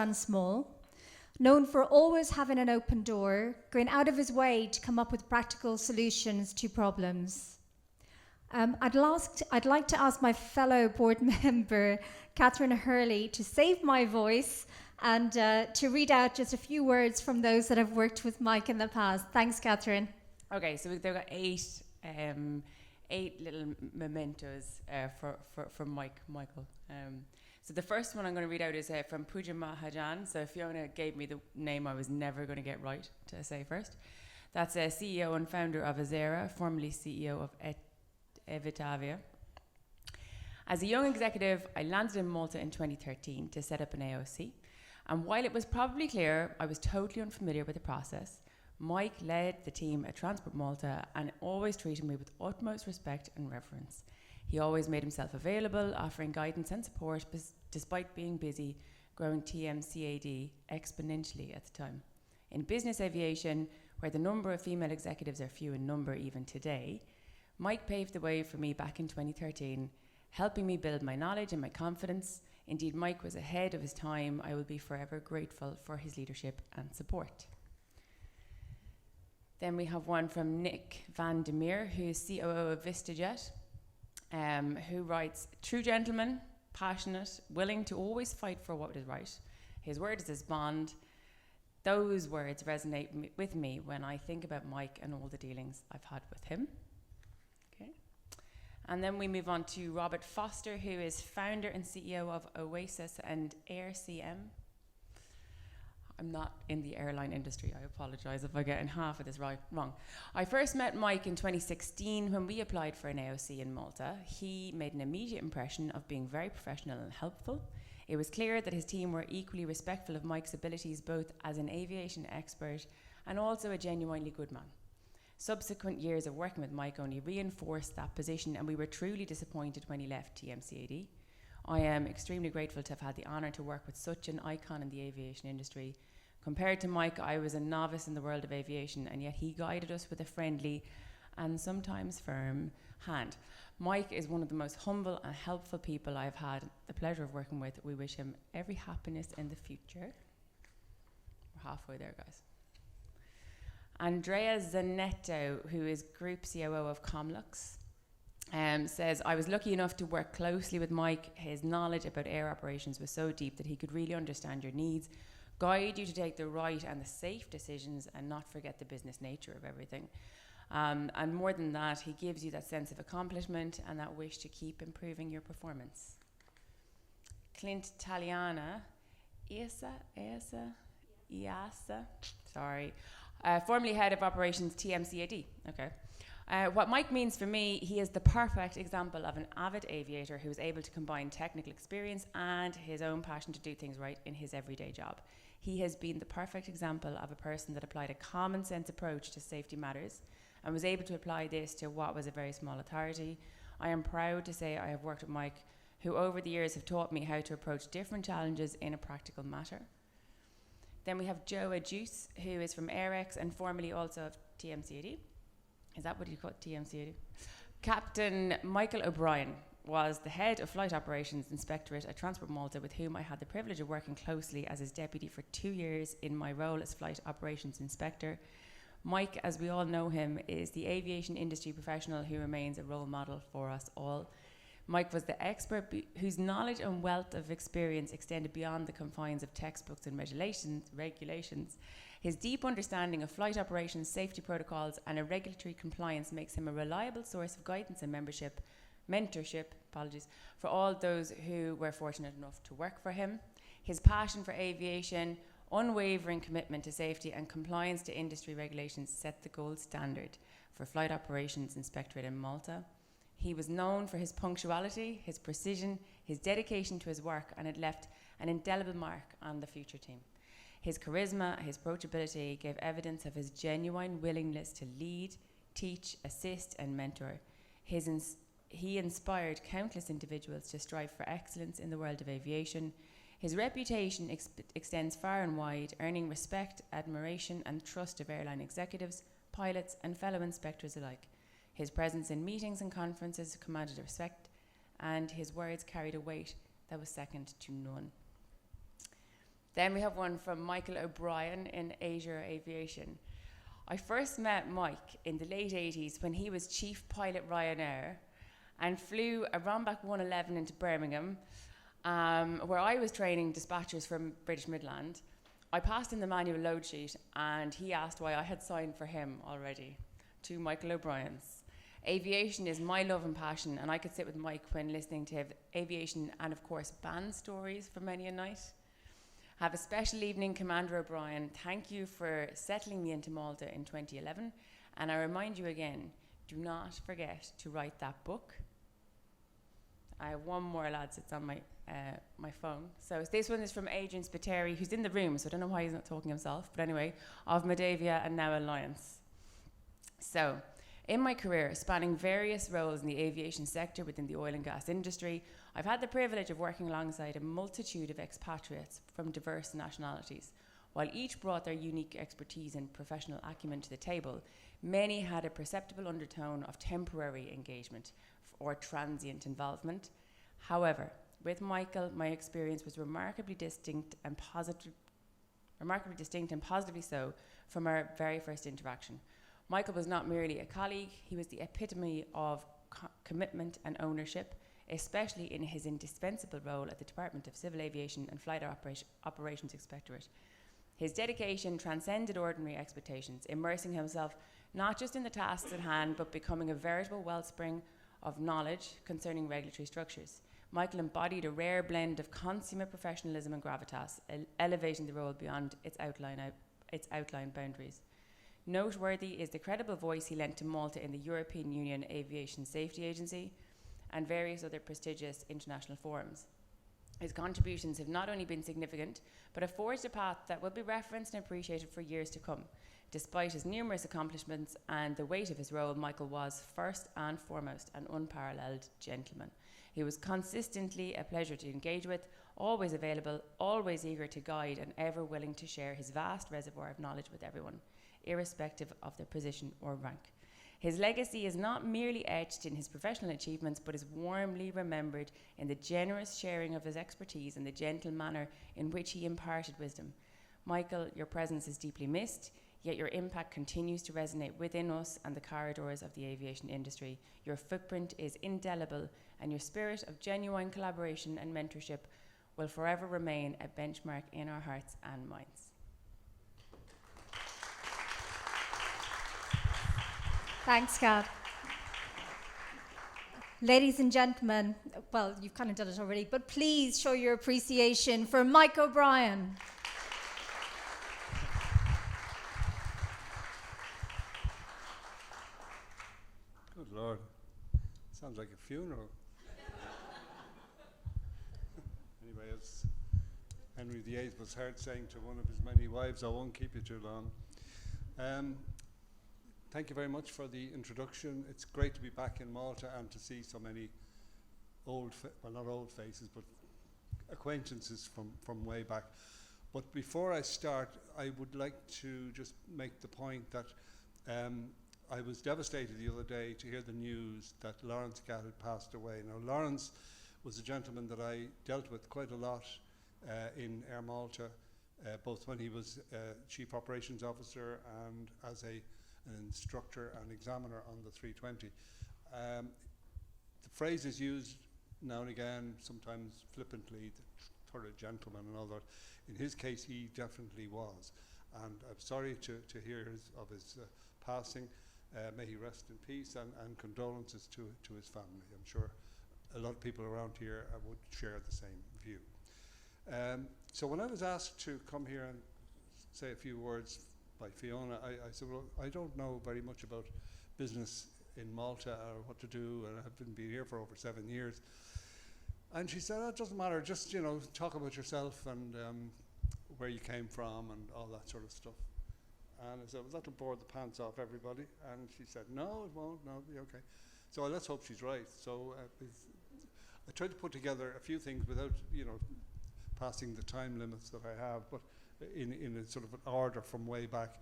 and small, known for always having an open door, going out of his way to come up with practical solutions to problems. I'd like to ask my fellow board member, Catherine Hurley, to save my voice and to read out just a few words from those that have worked with Mike in the past. Thanks, Catherine. Okay, so they've got eight little mementos for Michael. So the first one I'm going to read out is from Pooja Mahajan. So Fiona gave me the name I was never going to get right to say first. That's a CEO and founder of Azera, formerly CEO of Evitavia. As a young executive, I landed in Malta in 2013 to set up an AOC. And while it was probably clear I was totally unfamiliar with the process, Mike led the team at Transport Malta and always treated me with utmost respect and reverence. He always made himself available, offering guidance and support despite being busy growing TMCAD exponentially at the time. In business aviation, where the number of female executives are few in number even today, Mike paved the way for me back in 2013, helping me build my knowledge and my confidence. Indeed, Mike was ahead of his time. I will be forever grateful for his leadership and support. Then we have one from Nick Van der Meer, who is COO of VistaJet, who writes, true gentleman, passionate, willing to always fight for what is right. His word is his bond. Those words resonate with me when I think about Mike and all the dealings I've had with him. Okay. And then we move on to Robert Foster, who is founder and CEO of Oasis and AirCM. I'm not in the airline industry. I apologize if I get in half of this wrong. I first met Mike in 2016 when we applied for an AOC in Malta. He made an immediate impression of being very professional and helpful. It was clear that his team were equally respectful of Mike's abilities, both as an aviation expert and also a genuinely good man. Subsequent years of working with Mike only reinforced that position, and we were truly disappointed when he left TMCAD. I am extremely grateful to have had the honour to work with such an icon in the aviation industry. Compared to Mike, I was a novice in the world of aviation, and yet he guided us with a friendly and sometimes firm hand. Mike is one of the most humble and helpful people I've had the pleasure of working with. We wish him every happiness in the future. We're halfway there, guys. Andrea Zanetto, who is Group COO of Comlux, says, I was lucky enough to work closely with Mike. His knowledge about air operations was so deep that he could really understand your needs, guide you to take the right and the safe decisions, and not forget the business nature of everything. And more than that, he gives you that sense of accomplishment and that wish to keep improving your performance. Clint Taliana, formerly head of operations TMCAD. Okay. What Mike means for me, he is the perfect example of an avid aviator who is able to combine technical experience and his own passion to do things right in his everyday job. He has been the perfect example of a person that applied a common sense approach to safety matters and was able to apply this to what was a very small authority. I am proud to say I have worked with Mike, who over the years have taught me how to approach different challenges in a practical manner. Then we have Joe Adjuce, who is from AirX and formerly also of TMCAD. Is that what you call it, TMCAD? Captain Micheal O'Brien was the head of Flight Operations Inspectorate at Transport Malta, with whom I had the privilege of working closely as his deputy for 2 years in my role as Flight Operations Inspector. Mike, as we all know him, is the aviation industry professional who remains a role model for us all. Mike was the expert whose knowledge and wealth of experience extended beyond the confines of textbooks and regulations. His deep understanding of flight operations, safety protocols, and regulatory compliance makes him a reliable source of guidance and mentorship for all those who were fortunate enough to work for him. His passion for aviation, unwavering commitment to safety, and compliance to industry regulations set the gold standard for Flight Operations Inspectorate in Malta. He was known for his punctuality, his precision, his dedication to his work, and it left an indelible mark on the future team. His charisma, his approachability gave evidence of his genuine willingness to lead, teach, assist, and mentor. He inspired countless individuals to strive for excellence in the world of aviation. His reputation extends far and wide, earning respect, admiration, and trust of airline executives, pilots, and fellow inspectors alike. His presence in meetings and conferences commanded respect, and his words carried a weight that was second to none. Then we have one from Micheal O'Brien in Asia Aviation. I first met Mike in the late 80s when he was chief pilot Ryanair and flew a Romback 111 into Birmingham, where I was training dispatchers from British Midland. I passed in the manual load sheet and he asked why I had signed for him already. To Micheal O'Brien's. Aviation is my love and passion, and I could sit with Mike when listening to aviation and, of course, band stories for many a night. Have a special evening, Commander O'Brien. Thank you for settling me into Malta in 2011. And I remind you again, do not forget to write that book. I have one more, lads. It's on my phone. So this one is from Adrian Spiteri, who's in the room, so I don't know why he's not talking himself. But anyway, of Moldavia and now Alliance. So, in my career, spanning various roles in the aviation sector within the oil and gas industry, I've had the privilege of working alongside a multitude of expatriates from diverse nationalities. While each brought their unique expertise and professional acumen to the table, many had a perceptible undertone of temporary engagement or transient involvement. However, with Micheal, my experience was remarkably distinct and positively so from our very first interaction. Micheal was not merely a colleague, he was the epitome of commitment and ownership, especially in his indispensable role at the Department of Civil Aviation and Flight Operations Inspectorate. His dedication transcended ordinary expectations, immersing himself not just in the tasks at hand, but becoming a veritable wellspring of knowledge concerning regulatory structures. Micheal embodied a rare blend of consummate professionalism and gravitas, elevating the role beyond its outline boundaries. Noteworthy is the credible voice he lent to Malta in the European Union Aviation Safety Agency and various other prestigious international forums. His contributions have not only been significant, but have forged a path that will be referenced and appreciated for years to come. Despite his numerous accomplishments and the weight of his role, Micheal was, first and foremost, an unparalleled gentleman. He was consistently a pleasure to engage with, always available, always eager to guide, and ever willing to share his vast reservoir of knowledge with everyone, irrespective of their position or rank. His legacy is not merely etched in his professional achievements, but is warmly remembered in the generous sharing of his expertise and the gentle manner in which he imparted wisdom. Micheal, your presence is deeply missed, yet your impact continues to resonate within us and the corridors of the aviation industry. Your footprint is indelible, and your spirit of genuine collaboration and mentorship will forever remain a benchmark in our hearts and minds. Thanks, Capt. Ladies and gentlemen, well, you've kind of done it already, but please show your appreciation for Mike O'Brien. Good Lord. Sounds like a funeral. Anyway, as Henry VIII was heard saying to one of his many wives, I won't keep you too long. Thank you very much for the introduction. It's great to be back in Malta and to see so many well, not old faces, but acquaintances from way back. But before I start, I would like to just make the point that I was devastated the other day to hear the news that Lawrence Catt had passed away. Now, Lawrence was a gentleman that I dealt with quite a lot in Air Malta, both when he was Chief Operations Officer and as an instructor and examiner on the 320. The phrase is used now and again, sometimes flippantly, the thorough gentleman and all that. In his case, he definitely was. And I'm sorry to hear of his passing. May he rest in peace, and condolences to his family. I'm sure a lot of people around here would share the same view. So when I was asked to come here and say a few words by Fiona, I said, well, I don't know very much about business in Malta or what to do, and I've been here for over 7 years. And she said, oh, it doesn't matter, just, you know, talk about yourself and where you came from and all that sort of stuff. And I said, well, that'll bore the pants off everybody. And she said, no, it won't, no, it'll be okay. So let's hope she's right. So I tried to put together a few things without, you know, passing the time limits that I have, but in a sort of an order from way back.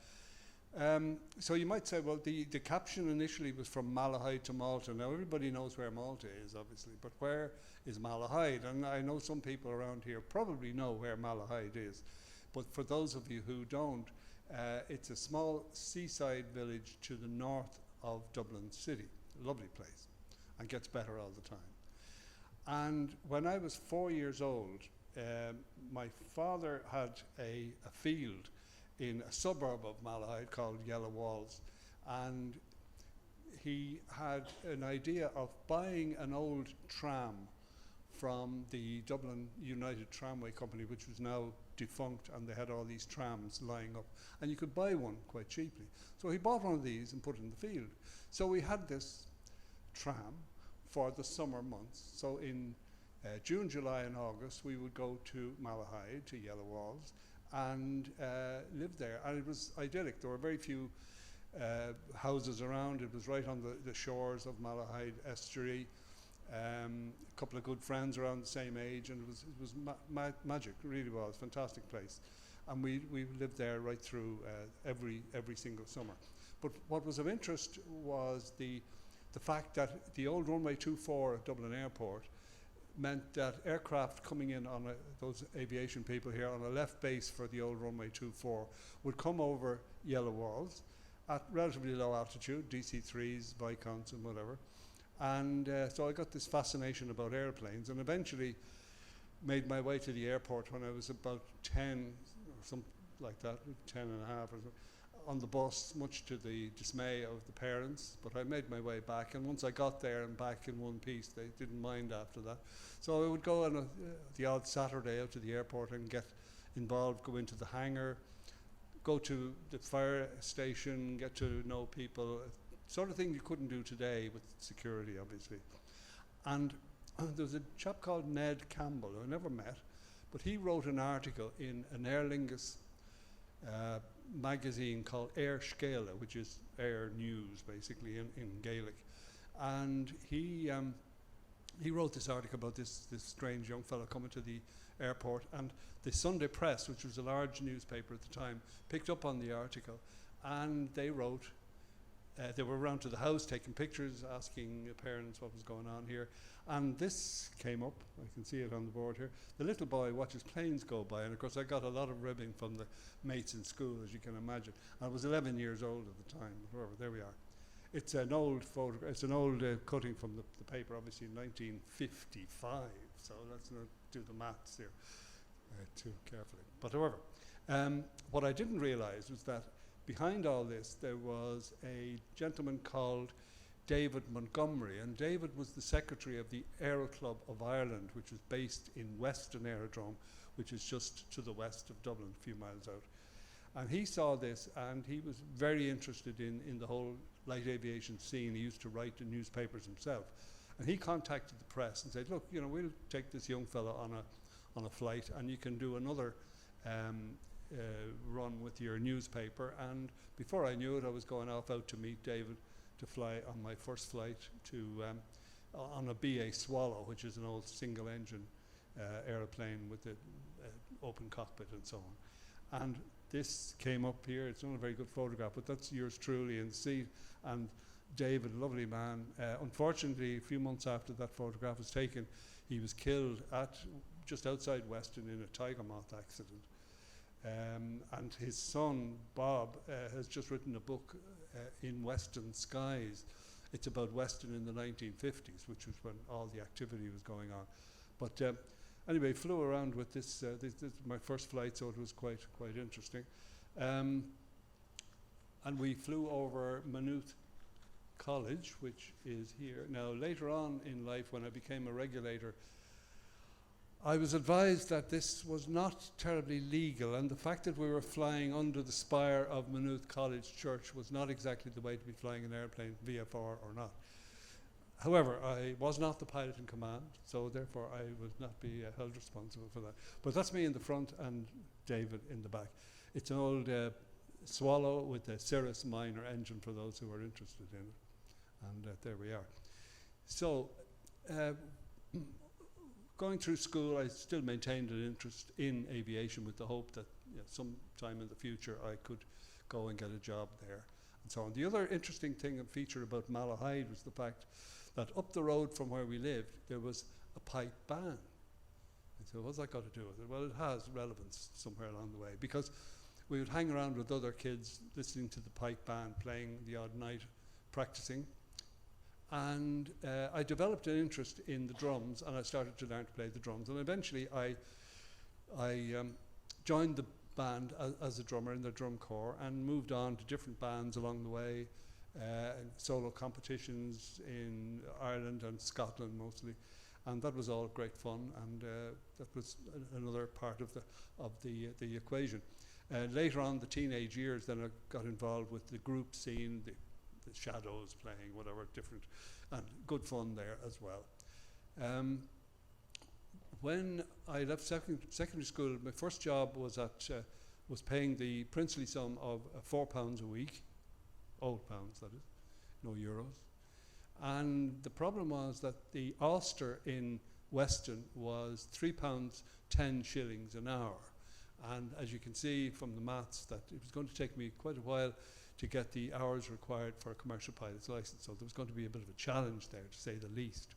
So you might say, well, the caption initially was from Malahide to Malta. Now everybody knows where Malta is, obviously, but where is Malahide? And I know some people around here probably know where Malahide is, but for those of you who don't, it's a small seaside village to the north of Dublin City. Lovely place, and gets better all the time. And when I was 4 years old, my father had a field in a suburb of Malahide called Yellow Walls, and he had an idea of buying an old tram from the Dublin United Tramway Company, which was now defunct, and they had all these trams lying up, and you could buy one quite cheaply. So he bought one of these and put it in the field. So we had this tram for the summer months. So in June, July and August we would go to Malahide, to Yellow Walls, and live there, and it was idyllic. There were very few houses around. It was right on the shores of Malahide estuary. A couple of good friends around the same age, and it was magic. It really was fantastic place, and we lived there right through every single summer. But what was of interest was the fact that the old runway 24 at Dublin Airport meant that aircraft coming in on those aviation people here on a left base for the old runway 24 would come over Yellow Walls at relatively low altitude, DC-3s, Vicons and whatever. And so I got this fascination about airplanes, and eventually made my way to the airport when I was about 10 or something like that, 10 and a half or so, on the bus, much to the dismay of the parents. But I made my way back, and once I got there and back in one piece, they didn't mind after that. So I would go on the odd Saturday out to the airport and get involved, go into the hangar, go to the fire station, get to know people, sort of thing you couldn't do today with security, obviously. And there was a chap called Ned Campbell, who I never met, but he wrote an article in an Aer Lingus magazine called Air Scéala, which is air news, basically, in Gaelic. And he wrote this article about this strange young fellow coming to the airport, and the Sunday Press, which was a large newspaper at the time, picked up on the article, and they wrote, they were around to the house taking pictures, asking parents what was going on here. And this came up, I can see it on the board here. The little boy watches planes go by, and of course I got a lot of ribbing from the mates in school, as you can imagine. I was 11 years old at the time, but whatever, there we are. It's an old photograph, it's an old cutting from the paper, obviously in 1955, so let's not do the maths here too carefully. But however, what I didn't realize was that behind all this there was a gentleman called David Montgomery, and David was the secretary of the Aero Club of Ireland, which was based in Weston Aerodrome, which is just to the west of Dublin, a few miles out. And he saw this, and he was very interested in the whole light aviation scene. He used to write the newspapers himself. And he contacted the press and said, look, you know, we'll take this young fellow on a flight, and you can do another run with your newspaper. And before I knew it, I was going off out to meet David to fly on my first flight to on a BA Swallow, which is an old single engine aeroplane with the open cockpit and so on. And this came up here. It's not a very good photograph, but that's yours truly in the seat. And David, lovely man. Unfortunately, a few months after that photograph was taken, he was killed at just outside Weston in a tiger moth accident. And his son, Bob, has just written a book in Western Skies. It's about Weston in the 1950s, which was when all the activity was going on. But anyway, flew around with this, this my first flight, so it was quite interesting. And we flew over Maynooth College, which is here. Now, later on in life, when I became a regulator, I was advised that this was not terribly legal, and the fact that we were flying under the spire of Maynooth College Church was not exactly the way to be flying an airplane, VFR or not. However, I was not the pilot in command, so therefore I would not be held responsible for that. But that's me in the front and David in the back. It's an old Swallow with a Cirrus Minor engine for those who are interested in it. And there we are. So, going through school, I still maintained an interest in aviation with the hope that sometime in the future I could go and get a job there, and so on. The other interesting thing and feature about Malahide was the fact that up the road from where we lived, there was a pipe band. I said, what's that got to do with it? Well, it has relevance somewhere along the way, because we would hang around with other kids listening to the pipe band, playing the odd night, practicing. And I developed an interest in the drums, and I started to learn to play the drums. And eventually I joined the band as a drummer in the drum corps, and moved on to different bands along the way, solo competitions in Ireland and Scotland mostly. And that was all great fun, and that was another part of the equation. Later on, the teenage years, then I got involved with the group scene, the Shadows playing, whatever, different, and good fun there as well. When I left secondary school, my first job was paying the princely sum of £4 a week, old pounds that is, no euros. And the problem was that the Ulster in Weston was £3.10 an hour. And as you can see from the maths, that it was going to take me quite a while to get the hours required for a commercial pilot's license. So there was going to be a bit of a challenge there, to say the least.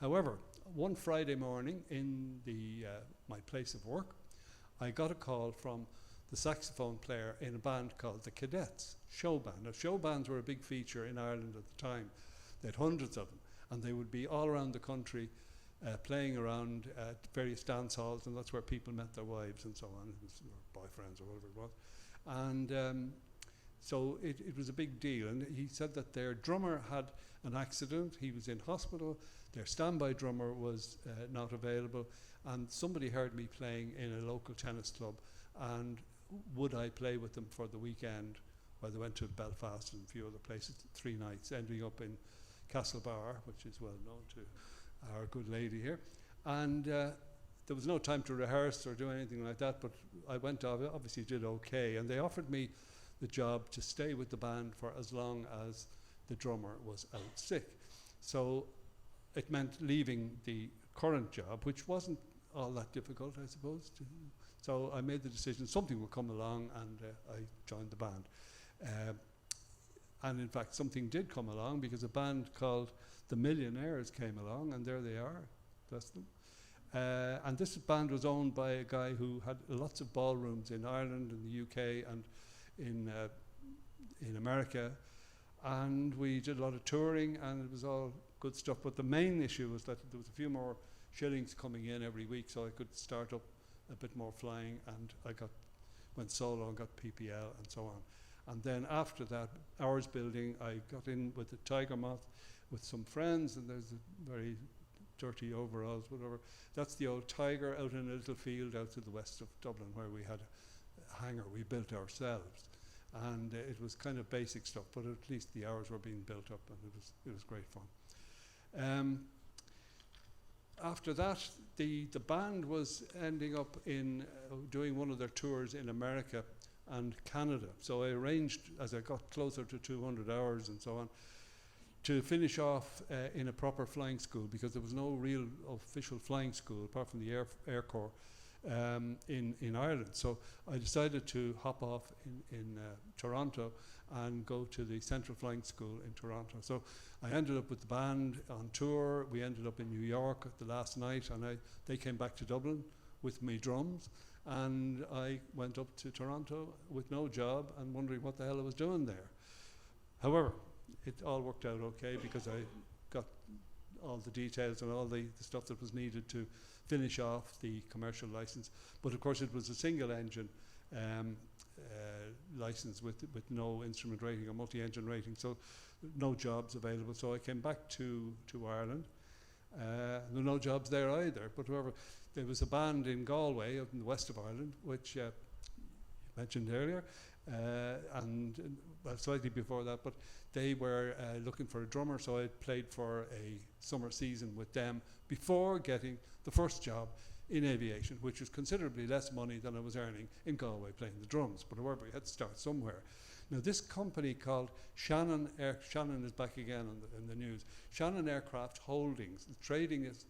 However, one Friday morning in my place of work, I got a call from the saxophone player in a band called the Cadets show band. Now, show bands were a big feature in Ireland at the time. They had hundreds of them, and they would be all around the country playing around at various dance halls, and that's where people met their wives and so on, or boyfriends or whatever it was. And so it was a big deal. And he said that their drummer had an accident. He was in hospital. Their standby drummer was not available. And somebody heard me playing in a local tennis club, and would I play with them for the weekend? Well, they went to Belfast and a few other places, 3 nights, ending up in Castlebar, which is well known to our good lady here. And there was no time to rehearse or do anything like that, but I went off, obviously did okay, and they offered me the job to stay with the band for as long as the drummer was out sick. So it meant leaving the current job, which wasn't all that difficult, I suppose. So I made the decision something would come along, and I joined the band. And in fact, something did come along, because a band called the Millionaires came along, and there they are, bless them. And this band was owned by a guy who had lots of ballrooms in Ireland and the UK and in America. And we did a lot of touring, and it was all good stuff. But the main issue was that there was a few more shillings coming in every week, so I could start up a bit more flying, and I went solo and got PPL and so on. And then after that, hours building, I got in with the Tiger Moth with some friends, and there's a very dirty overalls, whatever. That's the old Tiger out in a little field out to the west of Dublin, where we had a hangar we built ourselves. And it was kind of basic stuff, but at least the hours were being built up, and it was great fun. After that, the band was ending up in doing one of their tours in America and Canada. So I arranged, as I got closer to 200 hours and so on, to finish off in a proper flying school, because there was no real official flying school apart from the Air Corps in Ireland. So I decided to hop off in Toronto and go to the Central Flying School in Toronto. So I ended up with the band on tour. We ended up in New York at the last night, and they came back to Dublin with me drums, and I went up to Toronto with no job and wondering what the hell I was doing there. However, it all worked out okay, because I got all the details and all the stuff that was needed to finish off the commercial license. But of course it was a single engine license with no instrument rating or multi-engine rating, so no jobs available. So I came back to Ireland. There were no jobs there either, but however, there was a band in Galway out in the west of Ireland, which you mentioned earlier, and well, slightly before that, but they were looking for a drummer, so I played for a summer season with them before getting the first job in aviation, which was considerably less money than I was earning in Galway playing the drums. But however, we had to start somewhere. Now, this company called Shannon is back again in the news. Shannon Aircraft Holdings. The trading is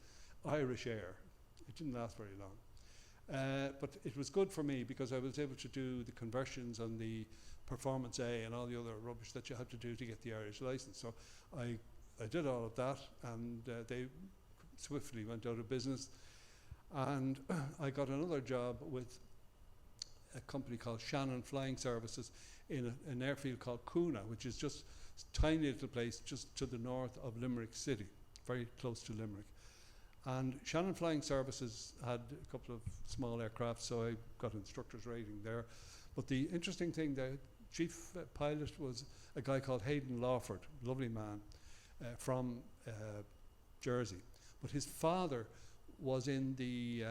Irish Air. It didn't last very long. But it was good for me because I was able to do the conversions on the Performance A and all the other rubbish that you had to do to get the Irish license. So I did all of that, and they swiftly went out of business. And I got another job with a company called Shannon Flying Services in an airfield called Coona, which is just a tiny little place just to the north of Limerick City, very close to Limerick. And Shannon Flying Services had a couple of small aircraft, so I got instructor's rating there. But the interesting thing, the chief pilot was a guy called Hayden Lawford, lovely man, from Jersey. But his father was in the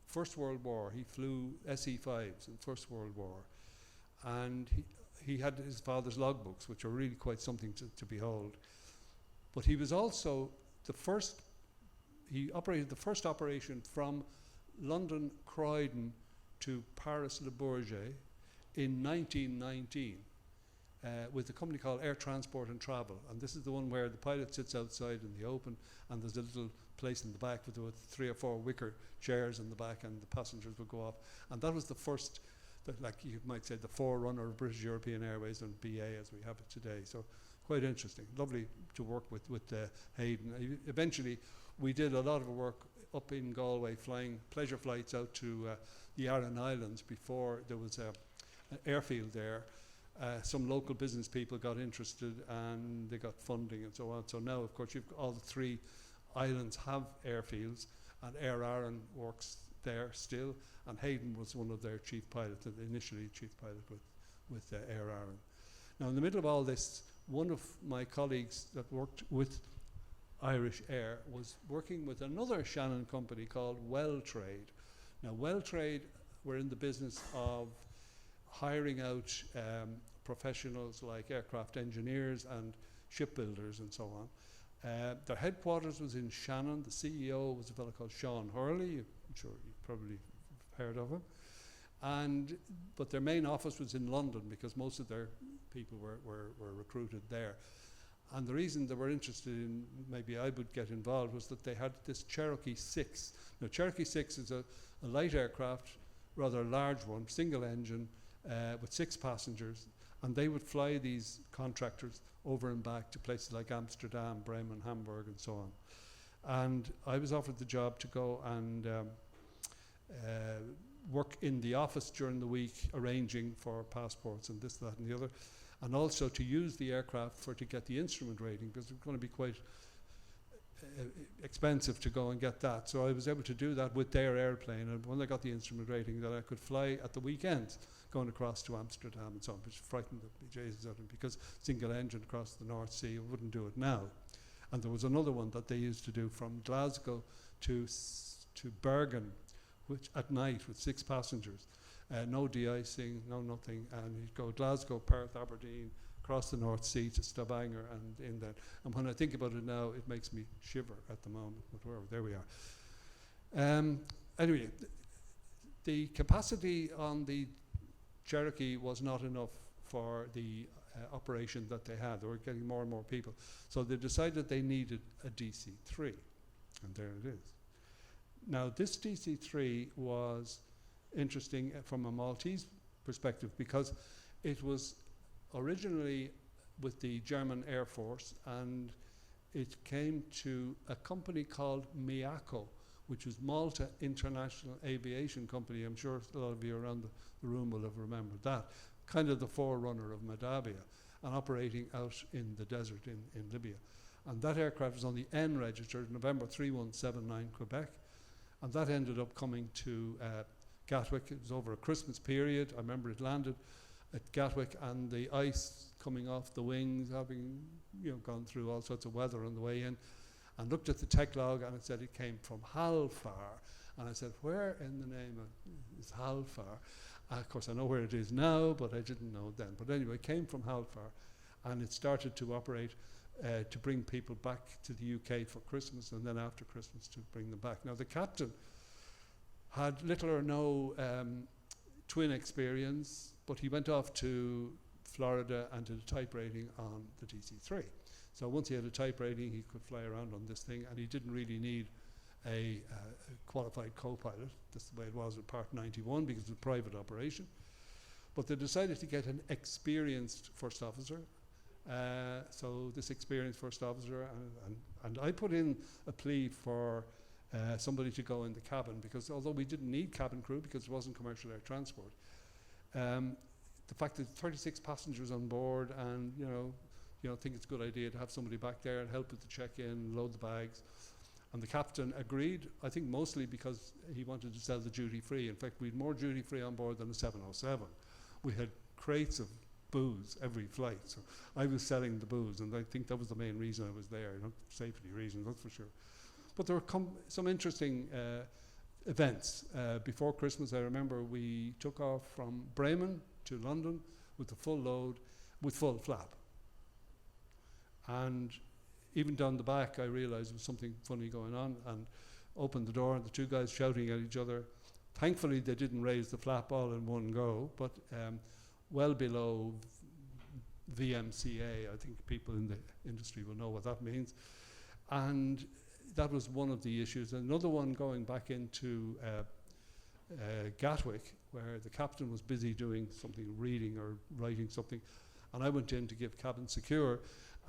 First World War. He flew SE-5s in First World War. And he had his father's logbooks, which are really quite something to behold. But he was also he operated the first operation from London Croydon to Paris Le Bourget in 1919 with a company called Air Transport and Travel. And this is the one where the pilot sits outside in the open, and there's a little place in the back with 3 or 4 wicker chairs in the back, and the passengers would go off. And that was the first, like you might say, the forerunner of British European Airways and BA as we have it today. So quite interesting. Lovely to work with Hayden. Eventually, we did a lot of work up in Galway, flying pleasure flights out to the Aran Islands before there was an airfield there. Some local business people got interested and they got funding and so on. So now, of course, all the 3 islands have airfields, and Air Aran works there still. And Hayden was one of their chief pilots, initially chief pilot with Air Aran. Now, in the middle of all this, one of my colleagues that worked with Irish Air was working with another Shannon company called Welltrade. Now, Welltrade were in the business of hiring out professionals like aircraft engineers and shipbuilders and so on. Their headquarters was in Shannon. The CEO was a fellow called Sean Hurley. I'm sure you've probably heard of him. But their main office was in London because most of their people were recruited there. And the reason they were interested in maybe I would get involved was that they had this Cherokee 6. Now, Cherokee 6 is a light aircraft, rather a large one, single engine, with 6 passengers. And they would fly these contractors over and back to places like Amsterdam, Bremen, Hamburg, and so on. And I was offered the job to go and work in the office during the week, arranging for passports and this, that, and the other. And also to use the aircraft to get the instrument rating, because it's going to be quite expensive to go and get that. So I was able to do that with their airplane, and when I got the instrument rating, that I could fly at the weekends going across to Amsterdam and so on, which frightened the bejesus out of them, because single engine across the North Sea, I wouldn't do it now. And there was another one that they used to do from Glasgow to Bergen, which at night with 6 passengers. No de-icing, no nothing, and you'd go Glasgow, Perth, Aberdeen, across the North Sea to Stavanger and in that. And when I think about it now, it makes me shiver at the moment, but wherever, there we are. Anyway, the capacity on the Cherokee was not enough for the operation that they had. They were getting more and more people. So they decided they needed a DC-3, and there it is. Now, this DC-3 was interesting from a Maltese perspective because it was originally with the German Air Force, and it came to a company called MIACO, which was Malta International Aviation Company. I'm sure a lot of you around the room will have remembered that. Kind of the forerunner of Madabia, and operating out in the desert in Libya. And that aircraft was on the N registered, November 3179 Quebec, and that ended up coming to Gatwick. It was over a Christmas period. I remember it landed at Gatwick, and the ice coming off the wings, having gone through all sorts of weather on the way in, and looked at the tech log, and it said it came from Halfar. And I said, where in the name is Halfar? Of course, I know where it is now, but I didn't know then. But anyway, it came from Halfar, and it started to operate to bring people back to the UK for Christmas, and then after Christmas to bring them back. Now, the captain had little or no twin experience, but he went off to Florida and did a type rating on the DC-3. So once he had a type rating, he could fly around on this thing, and he didn't really need a qualified co-pilot. That's the way it was with Part 91 because it was a private operation. But they decided to get an experienced first officer. So this experienced first officer, and I put in a plea for somebody to go in the cabin, because although we didn't need cabin crew because it wasn't commercial air transport, the fact that 36 passengers on board, and you know, think it's a good idea to have somebody back there and help with the check-in, load the bags. And the captain agreed, I think mostly because he wanted to sell the duty-free. In fact, we had more duty-free on board than a 707. We had crates of booze every flight, so I was selling the booze, and I think that was the main reason I was there, safety reasons, that's for sure. But there were some interesting events. Before Christmas, I remember we took off from Bremen to London with a full load, with full flap. And even down the back, I realized there was something funny going on, and opened the door, and the two guys shouting at each other. Thankfully, they didn't raise the flap all in one go, but well below VMCA. I think people in the industry will know what that means. And that was one of the issues. Another one going back into Gatwick, where the captain was busy doing something, reading or writing something, and I went in to give cabin secure,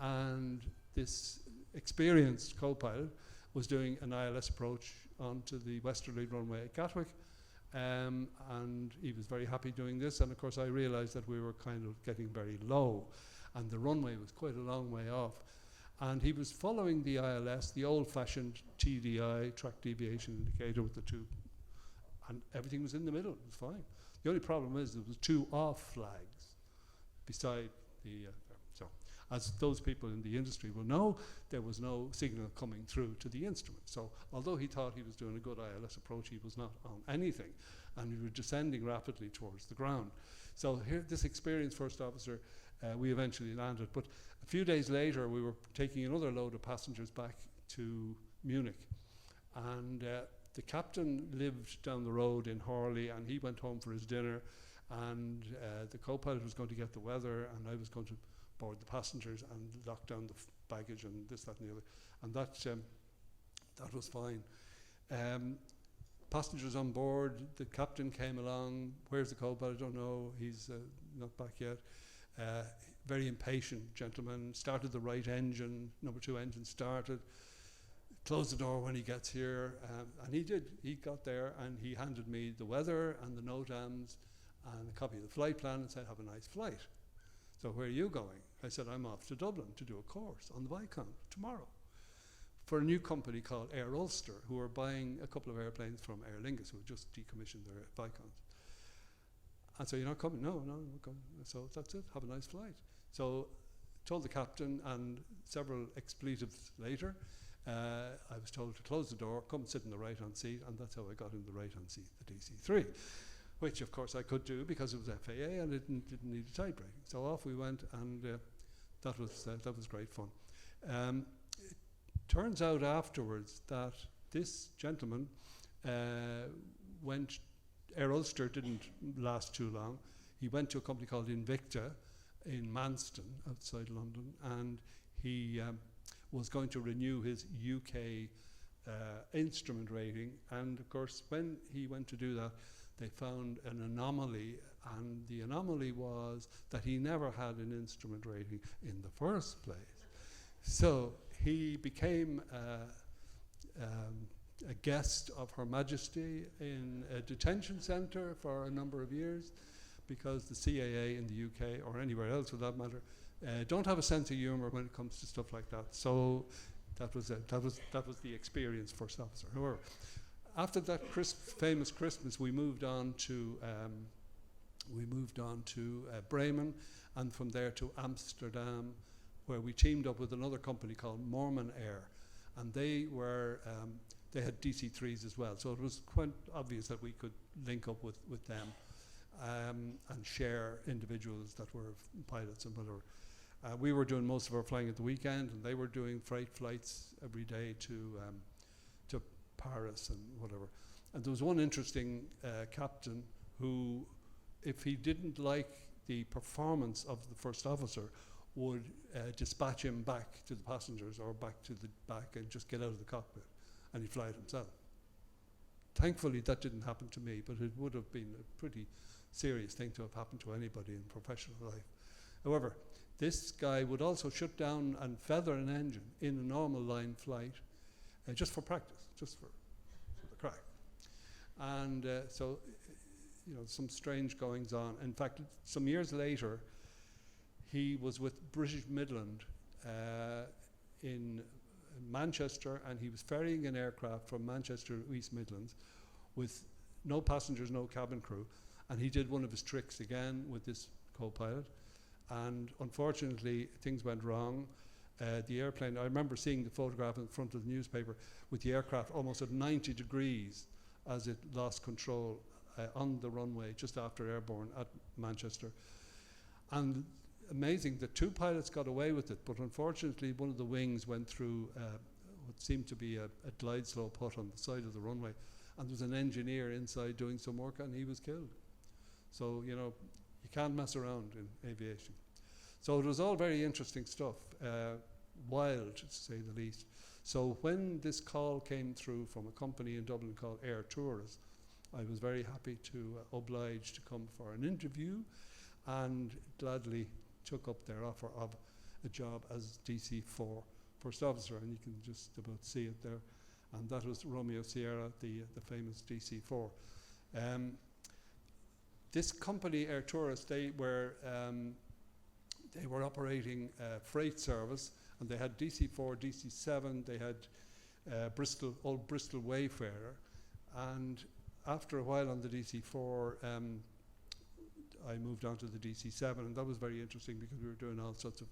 and this experienced co-pilot was doing an ILS approach onto the westerly runway at Gatwick, and he was very happy doing this, and of course I realized that we were kind of getting very low, and the runway was quite a long way off, and he was following the ILS, the old-fashioned TDI, track deviation indicator with the two, and everything was in the middle, it was fine. The only problem is there was two off flags beside the so as those people in the industry will know, there was no signal coming through to the instrument. So although he thought he was doing a good ILS approach, he was not on anything, and we were descending rapidly towards the ground. So here, this experienced first officer, we eventually landed. But a few days later, we were taking another load of passengers back to Munich, and the captain lived down the road in Horley, and he went home for his dinner, and the co-pilot was going to get the weather, and I was going to board the passengers and lock down the baggage and this, that and the other, and that was fine. Passengers on board, the captain came along. Where's the co-pilot? I don't know, he's not back yet. Very impatient gentleman, started the right engine, number 2 engine started, closed the door when he gets here, and he did. He got there and he handed me the weather and the NOTAMs and a copy of the flight plan and said, have a nice flight. So where are you going? I said, I'm off to Dublin to do a course on the Viscount tomorrow for a new company called Air Ulster, who are buying a couple of airplanes from Aer Lingus, who have just decommissioned their Viscounts. And so, you're not coming? No, I'm coming. So that's it, have a nice flight. So told the captain, and several expletives later, I was told to close the door, come and sit in the right-hand seat, and that's how I got in the right-hand seat, the DC-3, which of course I could do because it was FAA and it didn't need a type rating. So off we went, and that was great fun. It turns out afterwards that this gentleman went, Air Ulster didn't last too long. He went to a company called Invicta in Manston outside London, and he was going to renew his UK instrument rating, and of course when he went to do that, they found an anomaly, and the anomaly was that he never had an instrument rating in the first place. So he became a guest of Her Majesty in a detention centre for a number of years, because the CAA in the UK, or anywhere else for that matter, don't have a sense of humour when it comes to stuff like that. So that was the experience first officer. However, after that famous Christmas, we moved on to Bremen, and from there to Amsterdam, where we teamed up with another company called Mormon Air, and they were they had DC-3s as well. So it was quite obvious that we could link up with them and share individuals that were pilots and whatever. We were doing most of our flying at the weekend, and they were doing freight flights every day to Paris and whatever. And there was one interesting captain who, if he didn't like the performance of the first officer, would dispatch him back to the passengers or back to the back and just get out of the cockpit and he'd fly it himself. Thankfully, that didn't happen to me, but it would have been a pretty serious thing to have happened to anybody in professional life. However, this guy would also shut down and feather an engine in a normal line flight, just for practice, just for the crack. And so, some strange goings on. In fact, some years later, he was with British Midland in Manchester, and he was ferrying an aircraft from Manchester to East Midlands with no passengers, no cabin crew, and he did one of his tricks again with this co-pilot, and unfortunately things went wrong. The airplane, I remember seeing the photograph in front of the newspaper with the aircraft almost at 90 degrees as it lost control on the runway just after airborne at Manchester. And amazing that 2 pilots got away with it, but unfortunately one of the wings went through what seemed to be a glide slow put on the side of the runway, and there was an engineer inside doing some work, and he was killed. So you can't mess around in aviation. So it was all very interesting stuff, wild to say the least. So when this call came through from a company in Dublin called Air Tours, I was very happy to oblige to come for an interview, and gladly took up their offer of a job as DC-4 first officer, and you can just about see it there. And that was Romeo Sierra, the famous DC-4. This company, Air Tourist, they were operating freight service, and they had DC-4, DC-7, they had old Bristol Wayfarer, and after a while on the DC-4, I moved on to the DC-7, and that was very interesting because we were doing all sorts of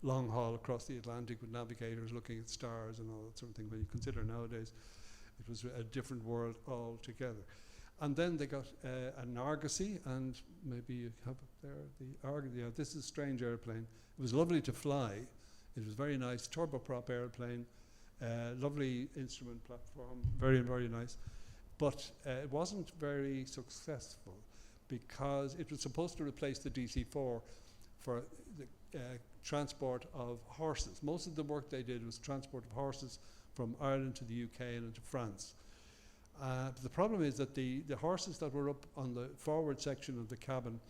long haul across the Atlantic with navigators looking at stars and all that sort of thing. When you consider nowadays, it was a different world altogether. And then they got an Argosy, and maybe you have it there, the Argosy. Yeah, this is a strange airplane. It was lovely to fly. It was very nice, turboprop airplane, lovely instrument platform, very, very nice. But it wasn't very successful because it was supposed to replace the DC-4 for the transport of horses. Most of the work they did was transport of horses from Ireland to the UK and into France. But the problem is that the horses that were up on the forward section of the cabin,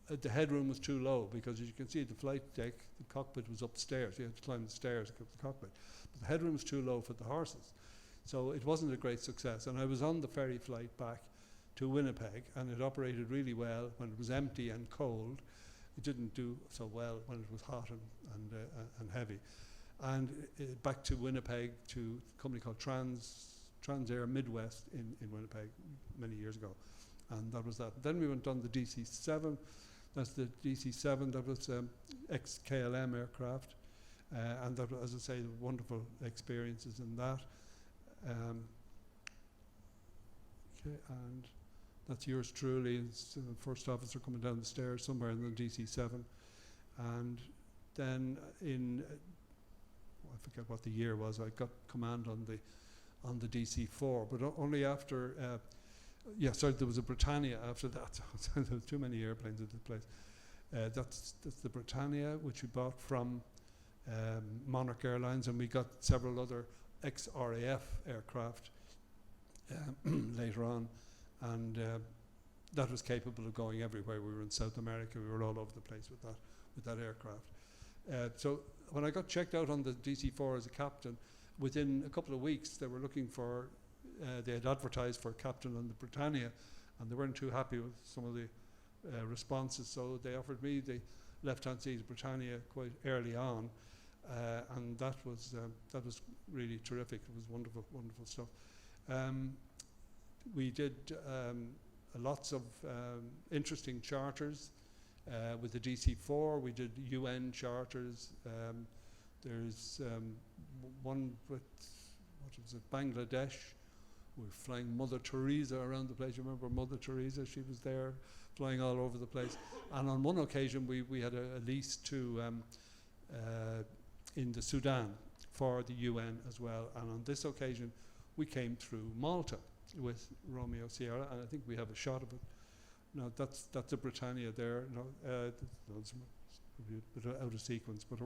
the headroom was too low, because as you can see the flight deck, the cockpit was upstairs. You had to climb the stairs to get to the cockpit. But the headroom was too low for the horses. So it wasn't a great success. And I was on the ferry flight back to Winnipeg, and it operated really well when it was empty and cold. It didn't do so well when it was hot and heavy. And back to Winnipeg to a company called Transair Midwest in Winnipeg many years ago. And that was that. Then we went on the DC-7. That's the DC-7. That was ex-KLM aircraft. And that was, as I say, wonderful experiences in that. Okay, and that's yours truly. It's first officer coming down the stairs somewhere in the DC-7. And then I forget what the year was, I got command on the DC-4, but only after, there was a Britannia after that. There were too many airplanes at the place. That's the Britannia, which we bought from Monarch Airlines, and we got several other ex-RAF aircraft later on, and that was capable of going everywhere. We were in South America, we were all over the place with that aircraft. So when I got checked out on the DC-4 as a captain, within a couple of weeks they were looking for, they had advertised for a captain on the Britannia, and they weren't too happy with some of the responses, so they offered me the left-hand seat of Britannia quite early on, and that was really terrific. It was wonderful, wonderful stuff. We did lots of interesting charters with the DC-4. We did UN charters. There's one with, what was it, Bangladesh. We were flying Mother Teresa around the place. You remember Mother Teresa? She was there flying all over the place. And on one occasion we had a lease to in the Sudan for the UN as well. And on this occasion we came through Malta with Romeo Sierra, and I think we have a shot of it. No, that's a Britannia there. No, that's a bit out of sequence, but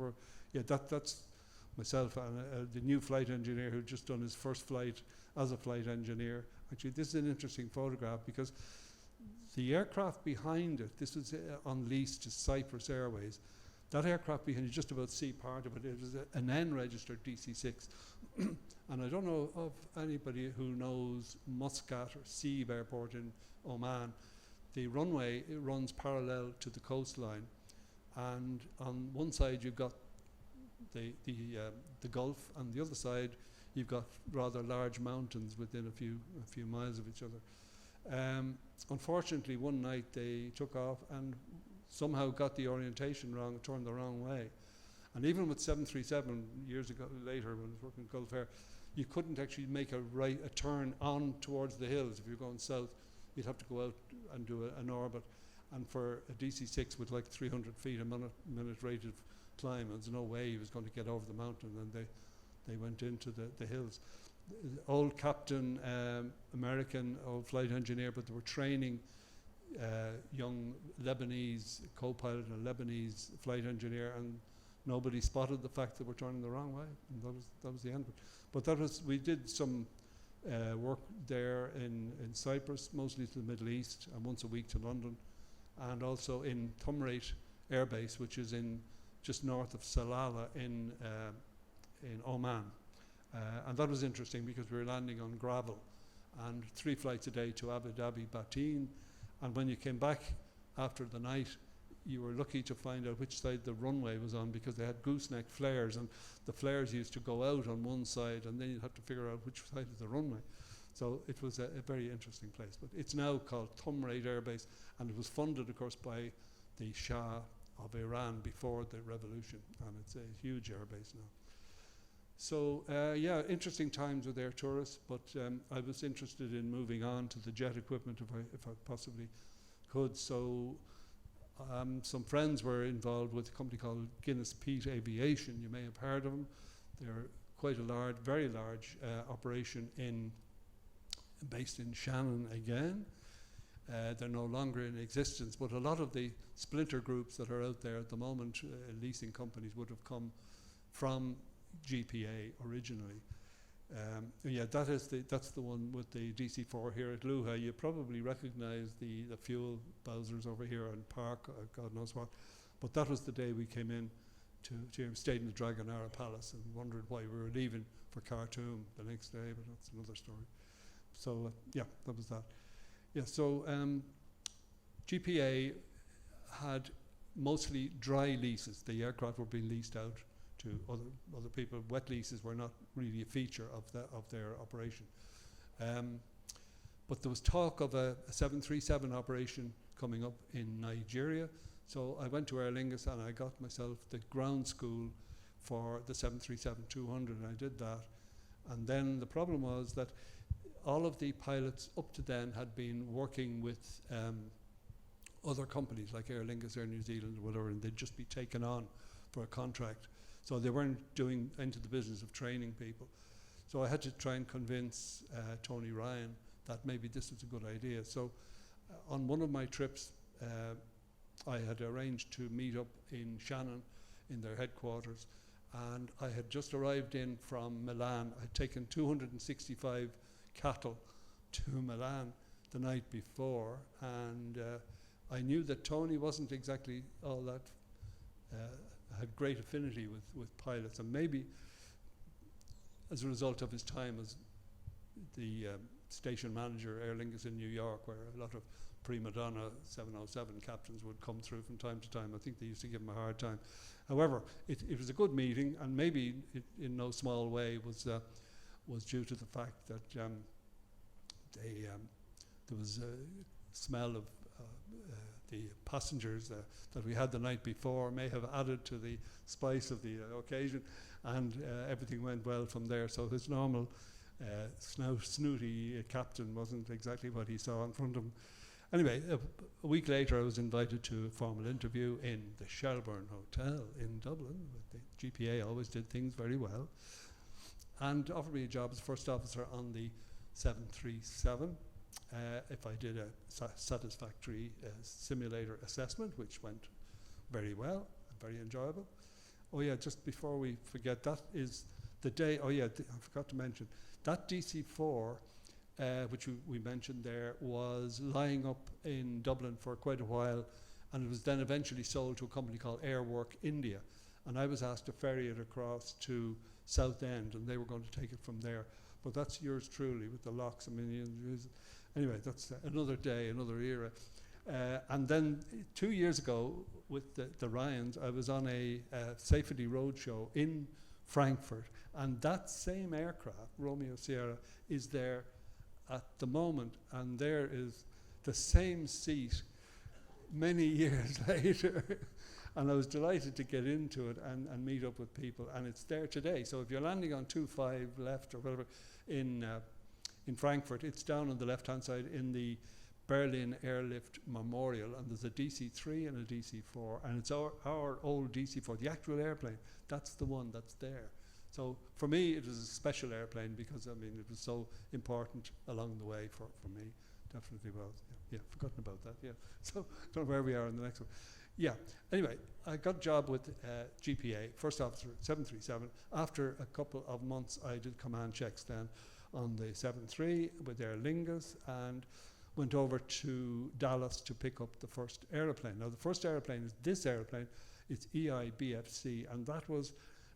that's myself and the new flight engineer who'd just done his first flight as a flight engineer. Actually, this is an interesting photograph because the aircraft behind it, this was on lease to Cyprus Airways. That aircraft behind, you just about see part of it. It was an N-registered DC-6. And I don't know of anybody who knows Muscat or Sib Airport in Oman. The runway, it runs parallel to the coastline. And on one side you've got the Gulf, and the other side you've got rather large mountains within a few miles of each other. Unfortunately, one night they took off and somehow got the orientation wrong, turned the wrong way. And even with 737 years ago, later when I was working at Gulf Air, you couldn't actually make a turn on towards the hills. If you're going south, you'd have to go out and do an orbit. And for a DC-6 with like 300 feet a minute rate of climb, there's no way he was going to get over the mountain, and they went into the hills. Old captain, American, old flight engineer, but they were training young Lebanese co-pilot and a Lebanese flight engineer, and nobody spotted the fact that we're turning the wrong way, and that was the end of it. But we did some work there in Cyprus, mostly to the Middle East, and once a week to London, and also in Thumrait Air Base, which is just north of Salalah in Oman. And that was interesting because we were landing on gravel, and 3 flights a day to Abu Dhabi, Bateen, and when you came back after the night, you were lucky to find out which side the runway was on, because they had gooseneck flares, and the flares used to go out on one side, and then you'd have to figure out which side of the runway. So it was a very interesting place. But it's now called Thumrait Air Base, and it was funded, of course, by the Shah of Iran before the revolution, and it's a huge air base now. So yeah, interesting times with air tourists, but I was interested in moving on to the jet equipment if I possibly could. So some friends were involved with a company called Guinness Peat Aviation. You may have heard of them. They're quite a large, very large operation based in Shannon again. They're no longer in existence, but a lot of the splinter groups that are out there at the moment, leasing companies, would have come from GPA originally. Yeah, that's the one with the DC-4 here at Luha. You probably recognise the fuel Bowsers over here on Park, God knows what. But that was the day we came in to stayed in the Dragonara Palace and wondered why we were leaving for Khartoum the next day, but that's another story. So yeah, that was that. Yeah, so GPA had mostly dry leases. The aircraft were being leased out to other people. Wet leases were not really a feature of their operation. But there was talk of a 737 operation coming up in Nigeria. So I went to Aer Lingus and I got myself the ground school for the 737-200, and I did that. And then the problem was that all of the pilots up to then had been working with other companies like Aer Lingus, Air New Zealand, or whatever, and they'd just be taken on for a contract. So they weren't into the business of training people. So I had to try and convince Tony Ryan that maybe this was a good idea. So on one of my trips, I had arranged to meet up in Shannon in their headquarters, and I had just arrived in from Milan. I'd taken 265 cattle to Milan the night before, and I knew that Tony wasn't exactly all that had great affinity with pilots, and maybe as a result of his time as the station manager Aer Lingus in New York, where a lot of prima donna 707 captains would come through from time to time. I think they used to give him a hard time. However, it was a good meeting, and maybe it in no small way was due to the fact that there was a smell of the passengers that we had the night before may have added to the spice of the occasion, and everything went well from there. So his normal snooty captain wasn't exactly what he saw in front of him. Anyway, a week later I was invited to a formal interview in the Shelbourne Hotel in Dublin. The GPA always did things very well, and offered me a job as first officer on the 737 if I did a satisfactory simulator assessment, which went very well and very enjoyable. Oh yeah, just before we forget, that is the day, I forgot to mention, that DC-4, which we mentioned there, was lying up in Dublin for quite a while, and it was then eventually sold to a company called Airwork India. And I was asked to ferry it across to Southend, and they were going to take it from there. But that's yours truly with the locks. I mean, anyway, that's another day, another era. And then 2 years ago, with the Ryans, I was on a safety roadshow in Frankfurt, and that same aircraft, Romeo Sierra, is there at the moment, and there is the same seat many years later. And I was delighted to get into it and meet up with people, and it's there today. So if you're landing on 25 left or whatever in Frankfurt, it's down on the left-hand side in the Berlin Airlift Memorial, and there's a DC-3 and a DC-4, and it's our old DC-4, the actual airplane. That's the one that's there. So for me, it was a special airplane because, I mean, it was so important along the way for me. Definitely was. Yeah, forgotten about that, yeah. So don't know where we are in the next one. Yeah, anyway, I got a job with GPA, First Officer 737. After a couple of months, I did command checks then on the 73 with Aer Lingus, and went over to Dallas to pick up the first aeroplane. Now, the first aeroplane is this aeroplane. It's EIBFC, and that was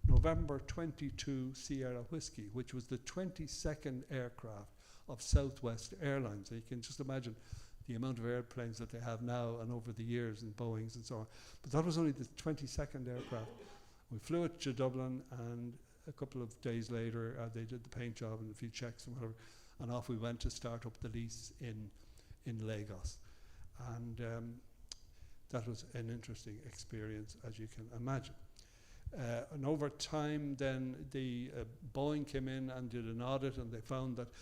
November 22 Sierra Whiskey, which was the 22nd aircraft of Southwest Airlines. So you can just imagine the amount of airplanes that they have now and over the years, and Boeings and so on. But that was only the 22nd aircraft. We flew it to Dublin, and a couple of days later, they did the paint job and a few checks and whatever, and off we went to start up the lease in Lagos. And that was an interesting experience, as you can imagine. And over time, then the Boeing came in and did an audit, and they found that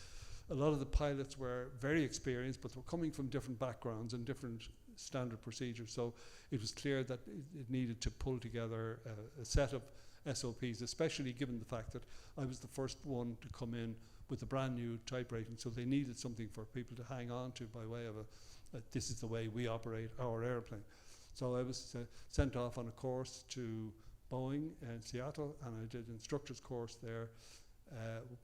a lot of the pilots were very experienced, but were coming from different backgrounds and different standard procedures. So it was clear that it needed to pull together a set of SOPs, especially given the fact that I was the first one to come in with a brand new type rating. So they needed something for people to hang on to by way of this is the way we operate our airplane. So I was sent off on a course to Boeing in Seattle, and I did instructor's course there with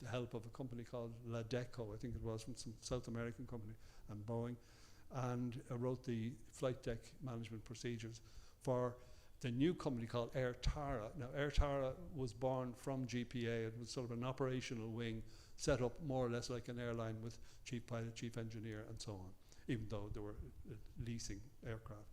the help of a company called Ladeco, I think it was, from some South American company, and Boeing, and I wrote the flight deck management procedures for the new company called Air Tara. Now, Air Tara was born from GPA. It was sort of an operational wing set up more or less like an airline with chief pilot, chief engineer, and so on, even though they were leasing aircraft.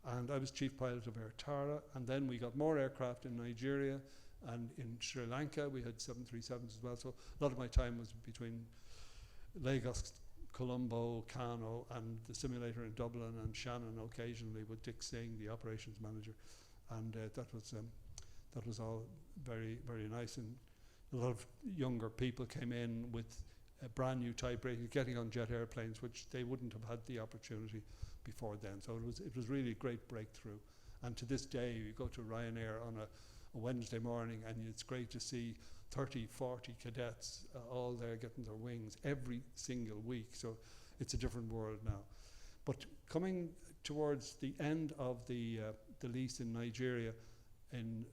And I was chief pilot of Air Tara, and then we got more aircraft in Nigeria, and in Sri Lanka we had 737s as well. So a lot of my time was between Lagos, Colombo, Kano, and the simulator in Dublin, and Shannon occasionally with Dick Singh, the operations manager, and that was all very, very nice. And a lot of younger people came in with a brand new type rating, getting on jet airplanes, which they wouldn't have had the opportunity before then. So it was really a great breakthrough. And to this day, you go to Ryanair on a Wednesday morning, and it's great to see 30, 40 cadets all there getting their wings every single week. So it's a different world now. But coming towards the end of the lease in Nigeria in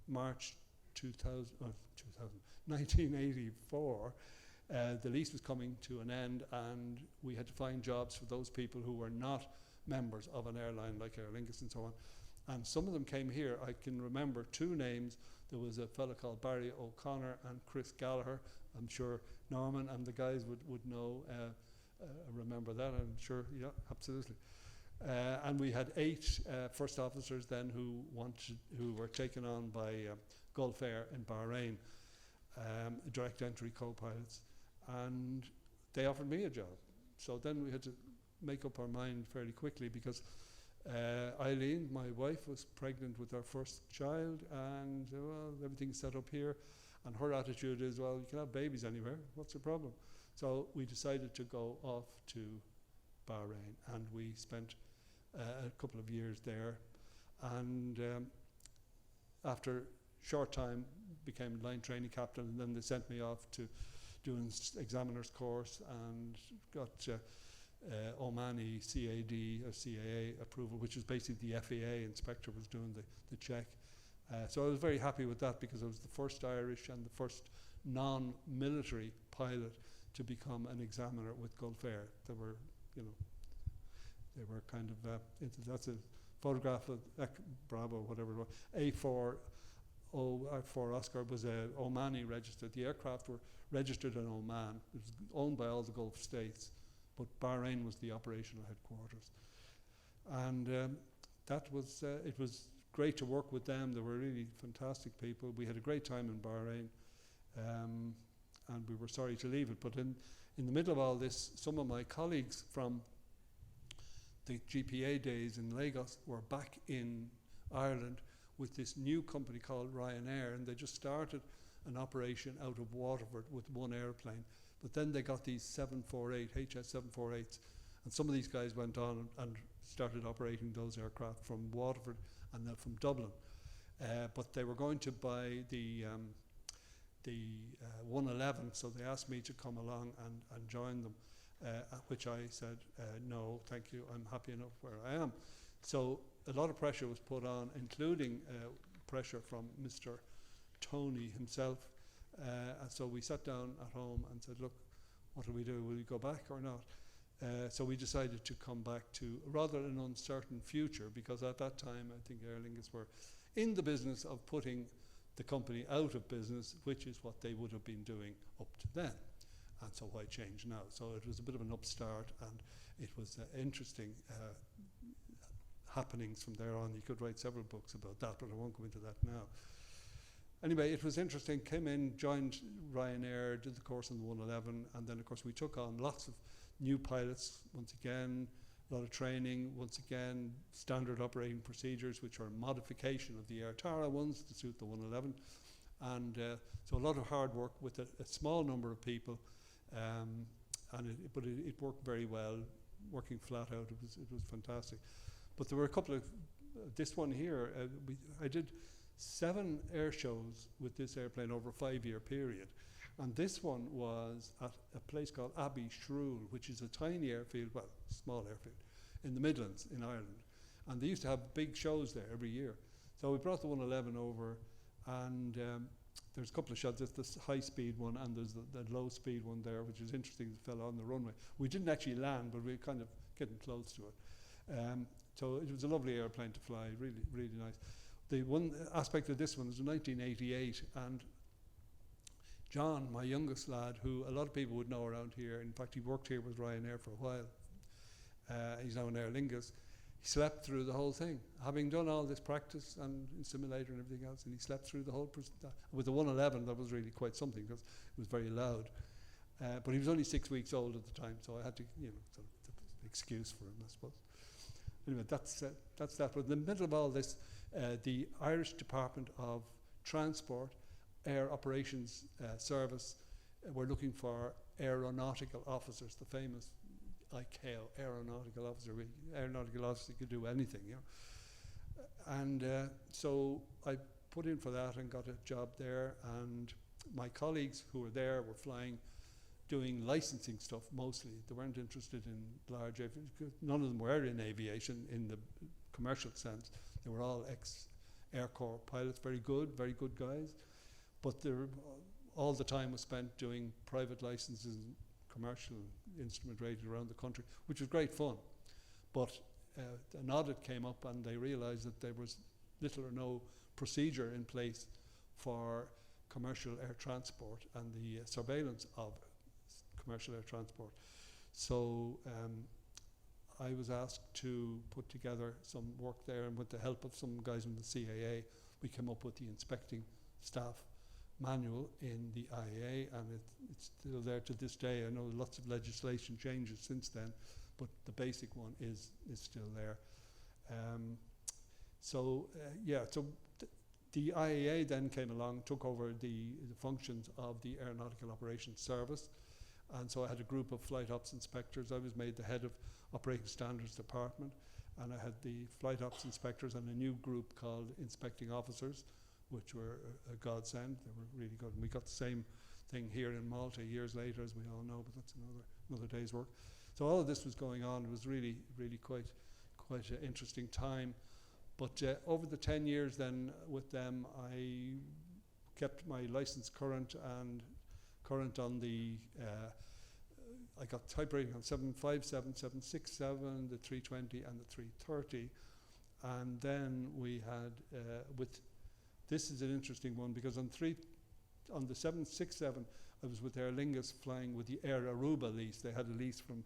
March 1984, the lease was coming to an end, and we had to find jobs for those people who were not members of an airline like Aer Lingus and so on. And some of them came here. I can remember two names. There was a fellow called Barry O'Connor and Chris Gallagher. I'm sure Norman and the guys would know, remember that, I'm sure, yeah, absolutely. And we had 8 first officers then who were taken on by Gulf Air in Bahrain, direct entry co-pilots, and they offered me a job. So then we had to make up our mind fairly quickly, because Eileen, my wife, was pregnant with our first child, and well, everything's set up here, and her attitude is, well, you can have babies anywhere, what's the problem? So we decided to go off to Bahrain, and we spent a couple of years there, and after a short time became line training captain, and then they sent me off to do an examiner's course, and got Omani CAD or CAA approval, which is basically the FAA inspector was doing the check, So I was very happy with that, because I was the first Irish and the first non-military pilot to become an examiner with Gulf Air. They were, you know, they were kind of, that's a photograph of Bravo, whatever it was. A4 for Oscar was Omani registered. The aircraft were registered in Oman. It was owned by all the Gulf states, but Bahrain was the operational headquarters. And that was, it was great to work with them. They were really fantastic people. We had a great time in Bahrain, and we were sorry to leave it. But in the middle of all this, some of my colleagues from the GPA days in Lagos were back in Ireland with this new company called Ryanair, and they just started an operation out of Waterford with one airplane. But then they got these 748, HS748s, and some of these guys went on and started operating those aircraft from Waterford and then from Dublin. But they were going to buy the 111, so they asked me to come along and join them, at which I said, no, thank you, I'm happy enough where I am. So a lot of pressure was put on, including pressure from Mr. Tony himself. And so we sat down at home and said, look, what do we do? Will we go back or not? So we decided to come back to rather an uncertain future, because at that time I think Aer Lingus were in the business of putting the company out of business, which is what they would have been doing up to then. And so why change now? So it was a bit of an upstart, and it was interesting happenings from there on. You could write several books about that, but I won't go into that now. Anyway, it was interesting. Came in, joined Ryanair, did the course on the 111, and then of course we took on lots of new pilots. Once again, a lot of training. Once again, standard operating procedures, which are a modification of the Air Tara ones to suit the 111. And so a lot of hard work with a small number of people, but it worked very well, working flat out. It was fantastic. But there were a couple of, this one here, I did 7 air shows with this airplane over a 5-year period. And this one was at a place called Aviation, which is a tiny airfield, well, small airfield, in the Midlands in Ireland. And they used to have big shows there every year. So we brought the 111 over, and there's a couple of shots. There's the high-speed one, and there's the low-speed one there, which is interesting. It fell on the runway. We didn't actually land, but we were kind of getting close to it. So it was a lovely airplane to fly, really, really nice. The one aspect of this one was in 1988, and John, my youngest lad, who a lot of people would know around here, in fact he worked here with Ryanair for a while, he's now in Aer Lingus, he slept through the whole thing, having done all this practice and in simulator and everything else, and he slept through the whole with the 111. That was really quite something, because it was very loud, but he was only 6 weeks old at the time, so I had to, you know, sort of an excuse for him, I suppose. Anyway, that's that. But in the middle of all this, the Irish Department of Transport Air Operations Service were looking for aeronautical officers, the famous ICAO, aeronautical officer. Aeronautical officer could do anything, you know. And so I put in for that and got a job there. And my colleagues who were there were flying, doing licensing stuff mostly. They weren't interested in large aviation. None of them were in aviation in the commercial sense. They were all ex-Air Corps pilots, very good guys. But all the time was spent doing private licenses and commercial instrument rated around the country, which was great fun. But an audit came up, and they realized that there was little or no procedure in place for commercial air transport and the surveillance of commercial air transport. So I was asked to put together some work there, and with the help of some guys from the CAA, we came up with the inspecting staff manual in the IAA, and it's still there to this day. I know lots of legislation changes since then, but the basic one is still there. So the IAA then came along, took over the functions of the Aeronautical Operations Service, and so I had a group of flight ops inspectors. I was made the head of Operating Standards Department, and I had the flight ops inspectors and a new group called Inspecting Officers, which were a godsend. They were really good. And we got the same thing here in Malta years later, as we all know, but that's another day's work. So all of this was going on. It was really, really quite an interesting time. But over the 10 years then with them, I kept my license current on the, I got type rating on 757, 767, the 320 and the 330. And then we had, this is an interesting one, because on the 767, I was with Aer Lingus flying with the Air Aruba lease. They had a lease from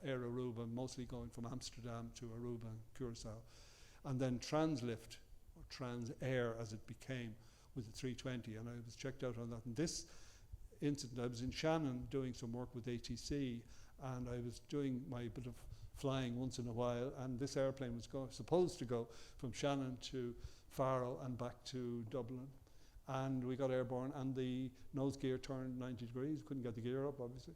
Air Aruba, mostly going from Amsterdam to Aruba and Curacao. And then Translift, or Transair as it became, with the 320, and I was checked out on that. And this incident, I was in Shannon doing some work with ATC, and I was doing my bit of flying once in a while, and this airplane was supposed to go from Shannon to Faro and back to Dublin. And we got airborne, and the nose gear turned 90 degrees, couldn't get the gear up, obviously.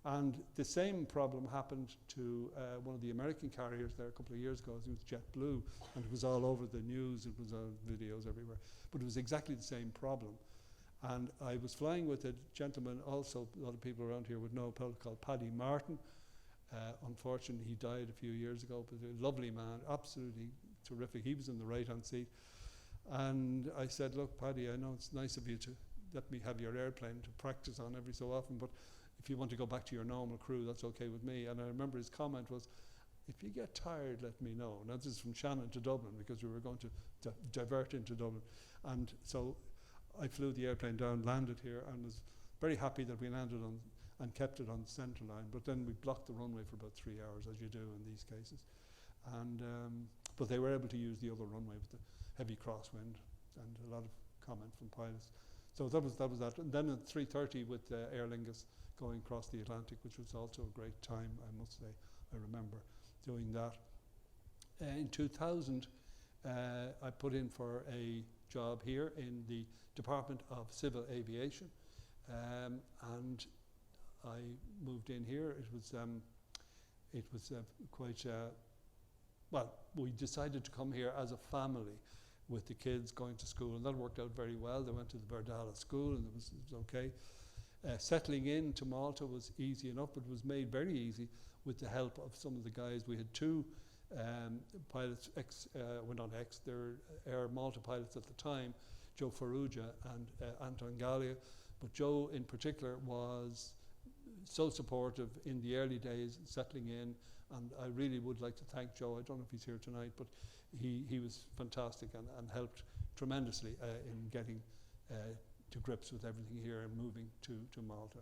And the same problem happened to one of the American carriers there a couple of years ago. It was JetBlue, and it was all over the news, it was on videos everywhere. But it was exactly the same problem. And I was flying with a gentleman, also a lot of people around here would know, a fellow called Paddy Martin. Unfortunately, he died a few years ago, but a lovely man, absolutely terrific. He was in the right-hand seat. And I said, look, Paddy, I know it's nice of you to let me have your airplane to practice on every so often, but if you want to go back to your normal crew, that's okay with me. And I remember his comment was, if you get tired, let me know. Now, this is from Shannon to Dublin, because we were going to divert into Dublin. And so I flew the airplane down, landed here, and was very happy that we landed on and kept it on the centre line. But then we blocked the runway for about 3 hours, as you do in these cases. And but they were able to use the other runway with the heavy crosswind, and a lot of comment from pilots. So that was that. And then at 3:30 with Aer Lingus going across the Atlantic, which was also a great time, I must say. I remember doing that. In 2000, I put in for a job here in the Department of Civil Aviation, and I moved in here. It was quite, well, we decided to come here as a family with the kids going to school, and that worked out very well. They went to the Verdala school, and it was okay. Settling into Malta was easy enough, but it was made very easy with the help of some of the guys. We had two pilots, they're Air Malta pilots at the time, Joe Farrugia and Anton Gallia. But Joe in particular was so supportive in the early days, settling in, and I really would like to thank Joe. I don't know if he's here tonight, but he was fantastic and helped tremendously in getting to grips with everything here and moving to Malta.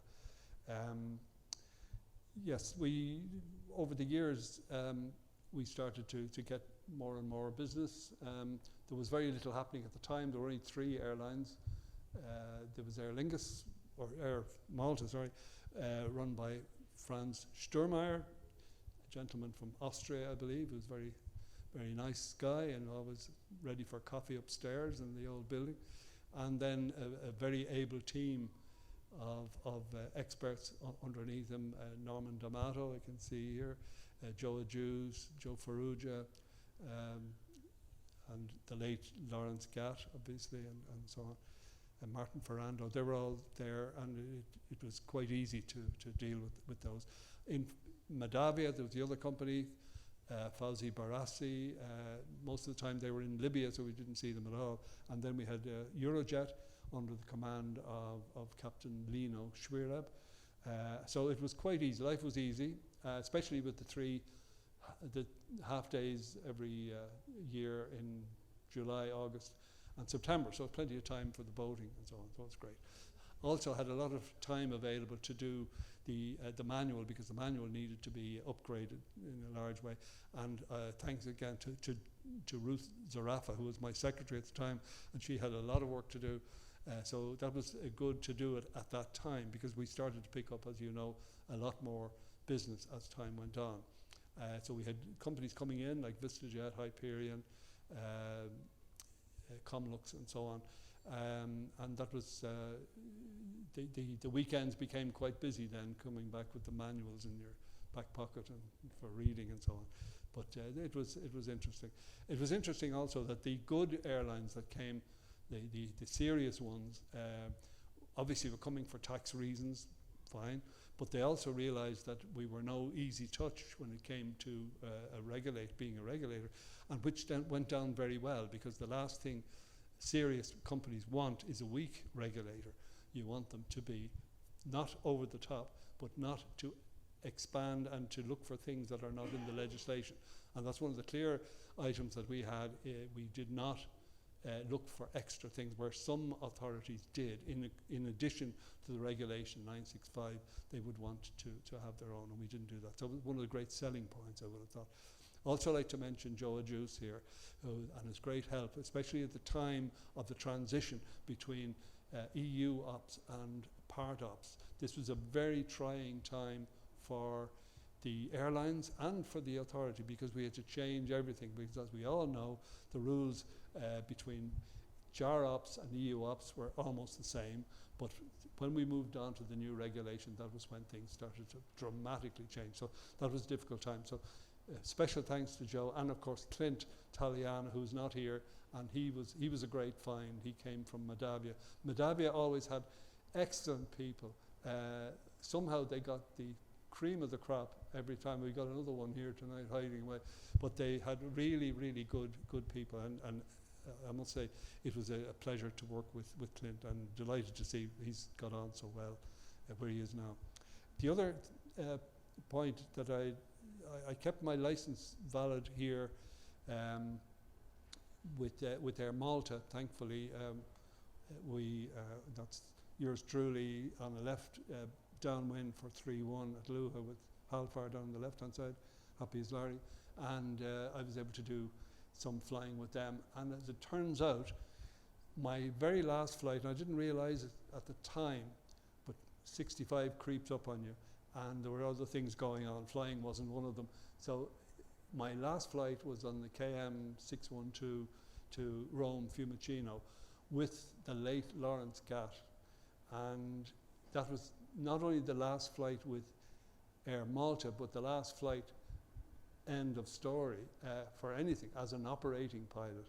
Yes, over the years, we started to get more and more business. There was very little happening at the time. There were only 3 airlines. There was Aer Lingus, or Air Malta, sorry, run by Franz Sturmeier, a gentleman from Austria, I believe, who was very, very nice guy and always ready for coffee upstairs in the old building. And then a very able team of experts underneath him, Norman D'Amato, I can see here, Joe Adjus, Joe Farrugia, and the late Lawrence Gatt, obviously, and so on, and Martin Ferrando. They were all there, and it was quite easy to deal with those. In Madavia, there was the other company, Fauzi Barassi. Most of the time they were in Libya, so we didn't see them at all. And then we had Eurojet under the command of Captain Lino Schwirab. So it was quite easy. Life was easy, especially with the half days every year in July, August and September. So plenty of time for the boating and so on. So it's great. Also had a lot of time available to do the manual, because the manual needed to be upgraded in a large way. And thanks again to Ruth Zarafa, who was my secretary at the time, and she had a lot of work to do. So that was good to do it at that time, because we started to pick up, as you know, a lot more business as time went on. So we had companies coming in like VistaJet, Hyperion, Comlux and so on. And that was, the weekends became quite busy then, coming back with the manuals in your back pocket and for reading and so on. But it was interesting. It was interesting also that the good airlines that came, the serious ones, obviously were coming for tax reasons, fine, But they also realised that we were no easy touch when it came to being a regulator, and which then went down very well, because the last thing serious companies want is a weak regulator. You want them to be not over the top, but not to expand and to look for things that are not in the legislation. And that's one of the clear items that we had. We did not look for extra things, where some authorities did. In addition to the regulation 965, they would want to have their own, and we didn't do that. So it was one of the great selling points, I would have thought. Also like to mention Joe Adjuce here, and his great help, especially at the time of the transition between EU ops and part ops. This was a very trying time for the airlines and for the authority, because we had to change everything, because as we all know, the rules between JAR ops and EU ops were almost the same, but when we moved on to the new regulation, that was when things started to dramatically change. So that was a difficult time. So special thanks to Joe, and of course Clint Taliana, who's not here, and he was a great find. He came from Medavia. Medavia always had excellent people. Somehow they got the cream of the crop every time. We got another one here tonight hiding away, but they had really, really good people, and I must say it was a pleasure to work with Clint, and delighted to see he's got on so well where he is now. The other point that I kept my license valid here with Air Malta, thankfully. That's yours truly on the left, downwind for 3-1 at Luha with Halfar down on the left hand side, happy as Larry, and I was able to do some flying with them. And as it turns out, my very last flight, and I didn't realise it at the time, but 65 creeps up on you, and there were other things going on. Flying wasn't one of them. So my last flight was on the KM 612 to Rome Fiumicino with the late Lawrence Gatt, and that was not only the last flight with Air Malta, but the last flight, end of story, for anything as an operating pilot.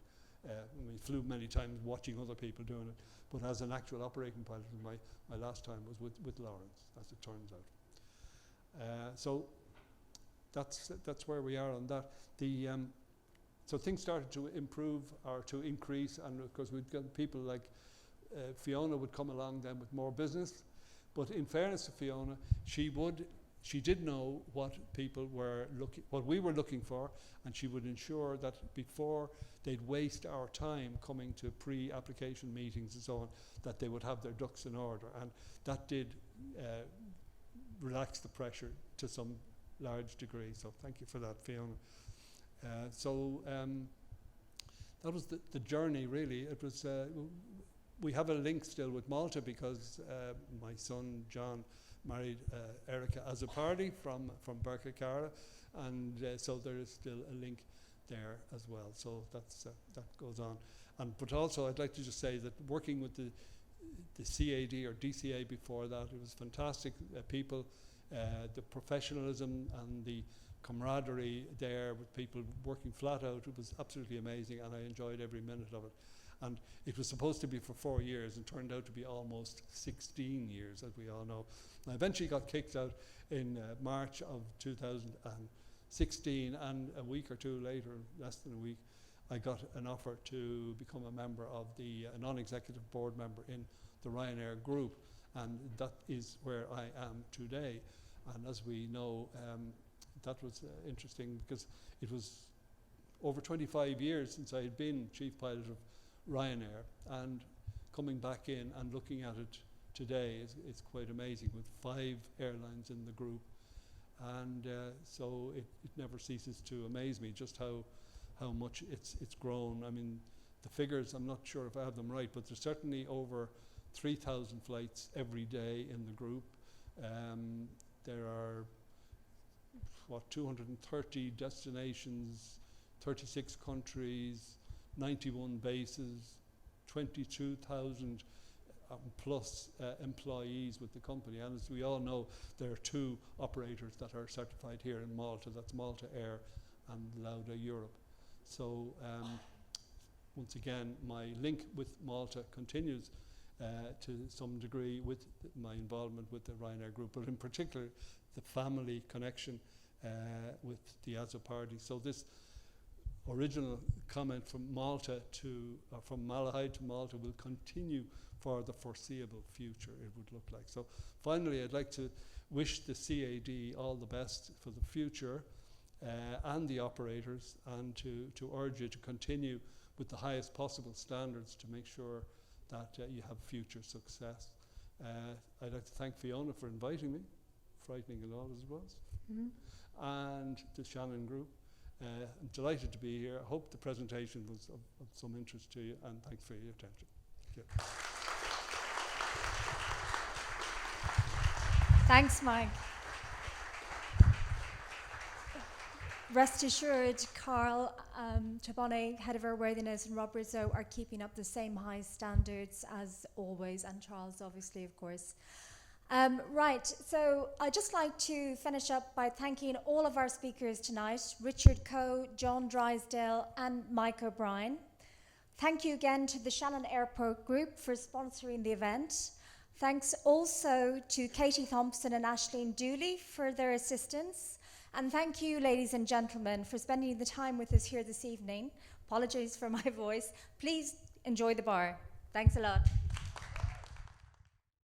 We flew many times watching other people doing it, but as an actual operating pilot, my last time was with Lawrence, as it turns out. So that's where we are on that. So things started to improve or to increase, and of course we'd got people like Fiona would come along then with more business. But in fairness to Fiona, she did know what we were looking for, and she would ensure that before they'd waste our time coming to pre-application meetings and so on, that they would have their ducks in order, and that did relax the pressure to some large degree. So thank you for that, Fiona. That was the journey, really. It was. We have a link still with Malta because my son John married Erica as a party from Barcacara, and so there is still a link there as well. So that goes on. But also I'd like to just say that working with the CAD or DCA before that, it was fantastic people, the professionalism and the camaraderie there with people working flat out. It was absolutely amazing, and I enjoyed every minute of it. And it was supposed to be for 4 years and turned out to be almost 16 years, as we all know. I eventually got kicked out in March of 2016, and a week or two later, less than a week, I got an offer to become a member of a non-executive board member in the Ryanair group, and that is where I am today. And as we know, that was interesting because it was over 25 years since I had been chief pilot of Ryanair, and coming back in and looking at it today is quite amazing, with 5 airlines in the group, and so it never ceases to amaze me just how much it's grown. I mean, the figures, I'm not sure if I have them right, but there's certainly over 3,000 flights every day in the group. There are 230 destinations, 36 countries, 91 bases, 22,000 plus employees with the company. And as we all know, there are 2 operators that are certified here in Malta. That's Malta Air and Lauda Europe. So once again, my link with Malta continues. to some degree with my involvement with the Ryanair group, but in particular the family connection with the ASO party. So this original comment from Malta to, from Malahide to Malta will continue for the foreseeable future, it would look like. So finally, I'd like to wish the CAD all the best for the future and the operators, and to urge you to continue with the highest possible standards to make sure that you have future success. I'd like to thank Fiona for inviting me, frightening and all as it was, and the Shannon Group. I'm delighted to be here. I hope the presentation was of some interest to you, and thanks for your attention. Thank you. Thanks, Mike. Rest assured, Carl Chabone, Head of Airworthiness, and Rob Rizzo are keeping up the same high standards as always, and Charles, obviously, of course. Right, so I'd just like to finish up by thanking all of our speakers tonight, Richard Coe, John Drysdale, and Mike O'Brien. Thank you again to the Shannon Airport Group for sponsoring the event. Thanks also to Katie Thompson and Ashleen Dooley for their assistance. And thank you, ladies and gentlemen, for spending the time with us here this evening. Apologies for my voice. Please enjoy the bar. Thanks a lot.